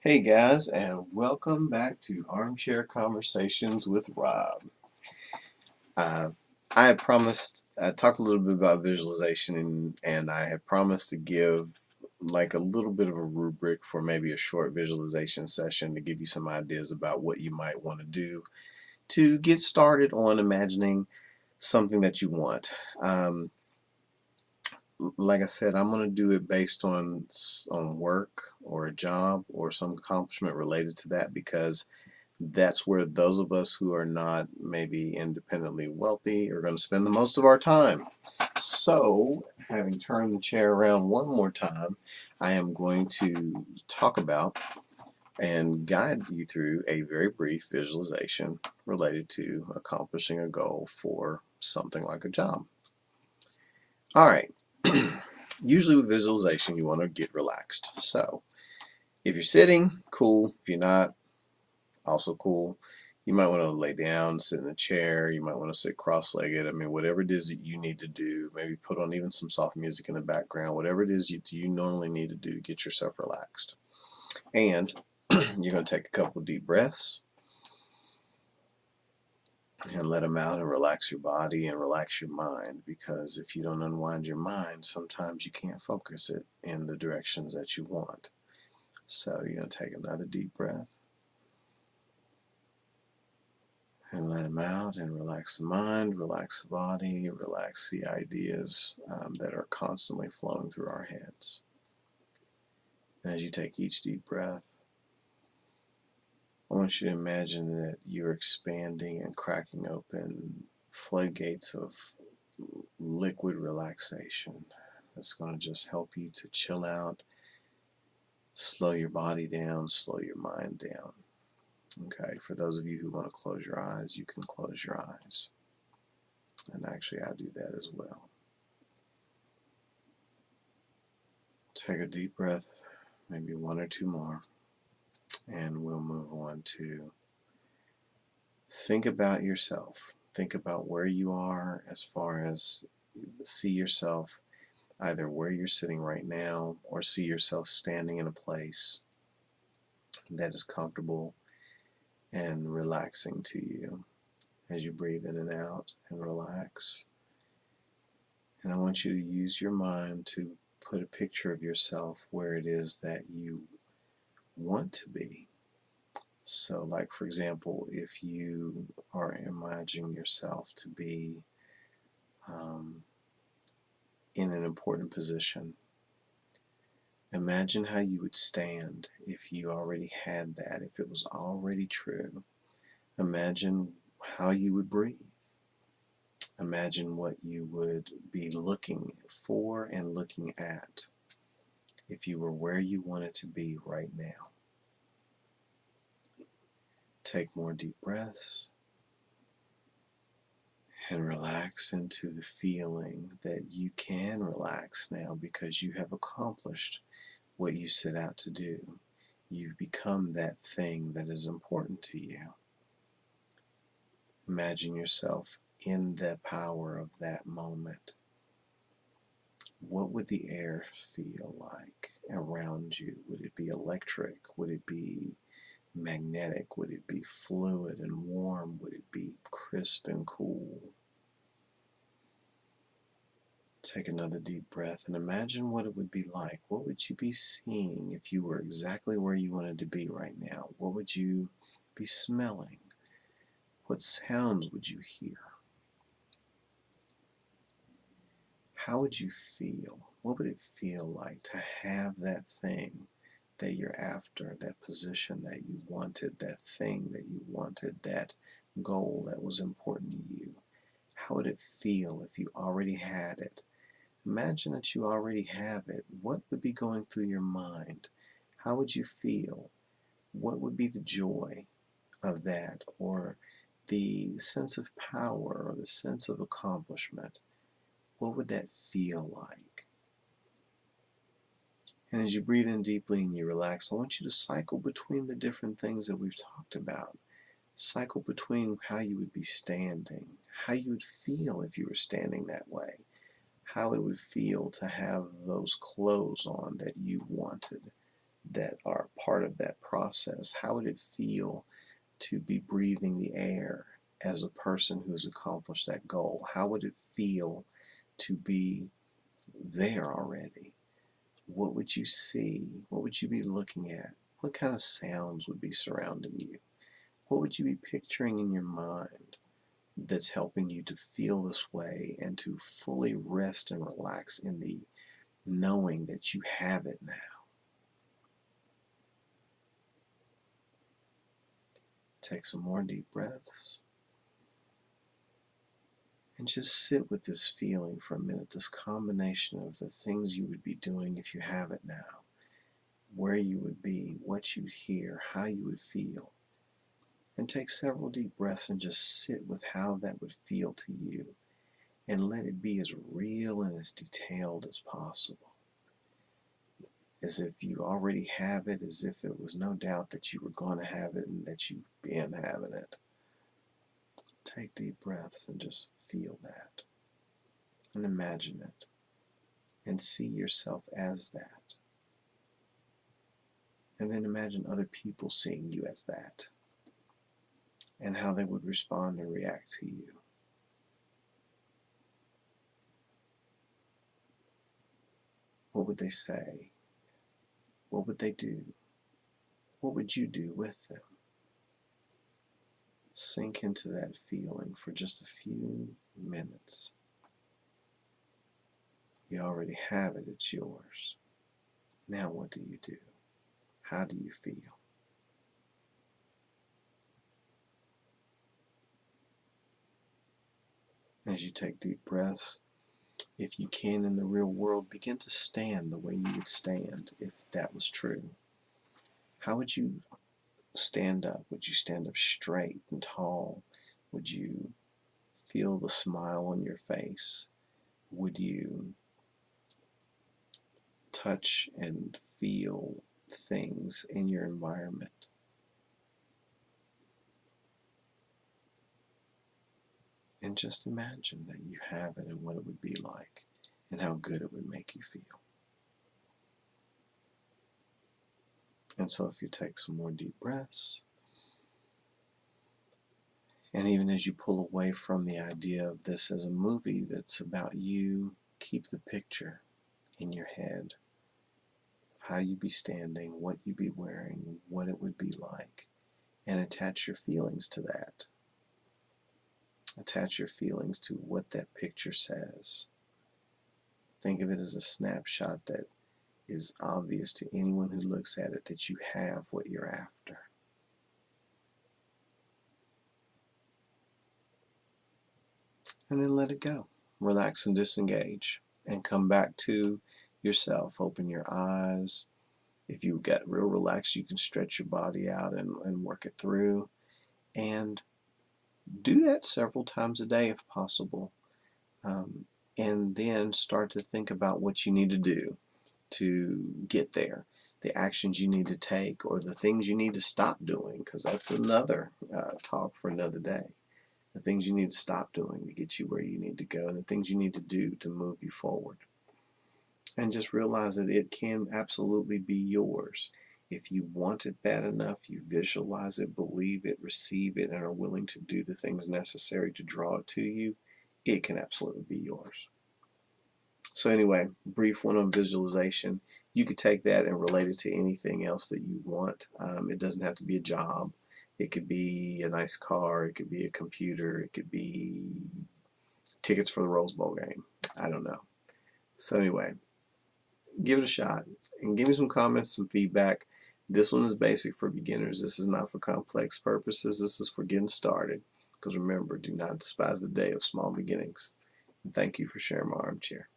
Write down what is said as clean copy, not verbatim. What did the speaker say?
Hey guys, and welcome back to Armchair Conversations with Rob. Uh, I had promised, I talked a little bit about visualization, and I had promised to give like a little bit of a rubric for maybe a short visualization session to give you some ideas about what you might want to do to get started on imagining something that you want. Like I said, I'm going to do it based on work or a job or some accomplishment related to that, because that's where those of us who are not maybe independently wealthy are going to spend the most of our time. So, having turned the chair around one more time, I am going to talk about and guide you through a very brief visualization related to accomplishing a goal for something like a job. All right. Usually with visualization, you want to get relaxed. So, if you're sitting, cool. If you're not, also cool. You might want to lay down, sit in a chair. You might want to sit cross-legged. I mean, whatever it is that you need to do, maybe put on even some soft music in the background, whatever it is you normally need to do to get yourself relaxed. And you're going to take a couple deep breaths and let them out and relax your body and relax your mind, because if you don't unwind your mind, sometimes you can't focus it in the directions that you want. So you're going to take another deep breath and let them out and relax the mind, relax the body, relax the ideas that are constantly flowing through our heads. And as you take each deep breath, I want you to imagine that you're expanding and cracking open floodgates of liquid relaxation that's going to just help you to chill out, slow your body down, slow your mind down. Okay, for those of you who want to close your eyes, you can close your eyes. And actually, I do that as well. Take a deep breath, maybe one or two more, and we'll move on to think about yourself. Think about where you are as far as see yourself either where you're sitting right now, or see yourself standing in a place that is comfortable and relaxing to you as you breathe in and out and relax. And I want you to use your mind to put a picture of yourself where it is that you want to be. So, like for example, if you are imagining yourself to be um, in an important position, imagine how you would stand if you already had that, if it was already true. Imagine how you would breathe. Imagine what you would be looking for and looking at if you were where you wanted to be right now. Take more deep breaths and relax into the feeling that you can relax now, because you have accomplished what you set out to do. You've become that thing that is important to you. Imagine yourself in the power of that moment. What would the air feel like around you? Would it be electric? Would it be magnetic? Would it be fluid and warm? Would it be crisp and cool? Take another deep breath and imagine what it would be like. What would you be seeing if you were exactly where you wanted to be right now? What would you be smelling? What sounds would you hear? How would you feel? What would it feel like to have that thing that you're after, that position that you wanted, that thing that you wanted, that goal that was important to you? How would it feel if you already had it? Imagine that you already have it. What would be going through your mind? How would you feel? What would be the joy of that, or the sense of power, or the sense of accomplishment? What would that feel like? And as you breathe in deeply and you relax, I want you to cycle between the different things that we've talked about. Cycle between how you would be standing, how you would feel if you were standing that way, how it would feel to have those clothes on that you wanted, that are part of that process? How would it feel to be breathing the air as a person who's accomplished that goal? How would it feel to be there already? What would you see? What would you be looking at? What kind of sounds would be surrounding you? What would you be picturing in your mind that's helping you to feel this way and to fully rest and relax in the knowing that you have it now? Take some more deep breaths and just sit with this feeling for a minute, this combination of the things you would be doing if you have it now, where you would be, what you'd hear, how you would feel. And take several deep breaths and just sit with how that would feel to you, and let it be as real and as detailed as possible, as if you already have it, as if it was no doubt that you were going to have it and that you've been having it. Take deep breaths and just feel that and imagine it and see yourself as that. And then imagine other people seeing you as that and how they would respond and react to you. What would they say? What would they do? What would you do with them? Sink into that feeling for just a few minutes. You already have it, it's yours. Now what do you do? How do you feel? As you take deep breaths, if you can in the real world, begin to stand the way you would stand if that was true. How would you stand up? Would you stand up straight and tall? Would you feel the smile on your face? Would you touch and feel things in your environment? And just imagine that you have it and what it would be like and how good it would make you feel. And so if you take some more deep breaths, and even as you pull away from the idea of this as a movie that's about you, keep the picture in your head of how you'd be standing, what you'd be wearing, what it would be like, and attach your feelings to that. Attach your feelings to what that picture says. Think of it as a snapshot that is obvious to anyone who looks at it that you have what you're after. And then let it go. Relax and disengage and come back to yourself. Open your eyes. If you get real relaxed, you can stretch your body out and work it through. And do that several times a day if possible. And then start to think about what you need to do to get there, the actions you need to take, or the things you need to stop doing, because that's another talk for another day. The things you need to stop doing to get you where you need to go, and the things you need to do to move you forward. And just realize that it can absolutely be yours. If you want it bad enough, you visualize it, believe it, receive it, and are willing to do the things necessary to draw it to you, it can absolutely be yours. So anyway, brief one on visualization. You could take that and relate it to anything else that you want. It doesn't have to be a job. It could be a nice car. It could be a computer. It could be tickets for the Rose Bowl game. I don't know. So anyway, give it a shot and give me some comments, some feedback. This one is basic for beginners. This is not for complex purposes. This is for getting started. Because remember, do not despise the day of small beginnings. And thank you for sharing my armchair.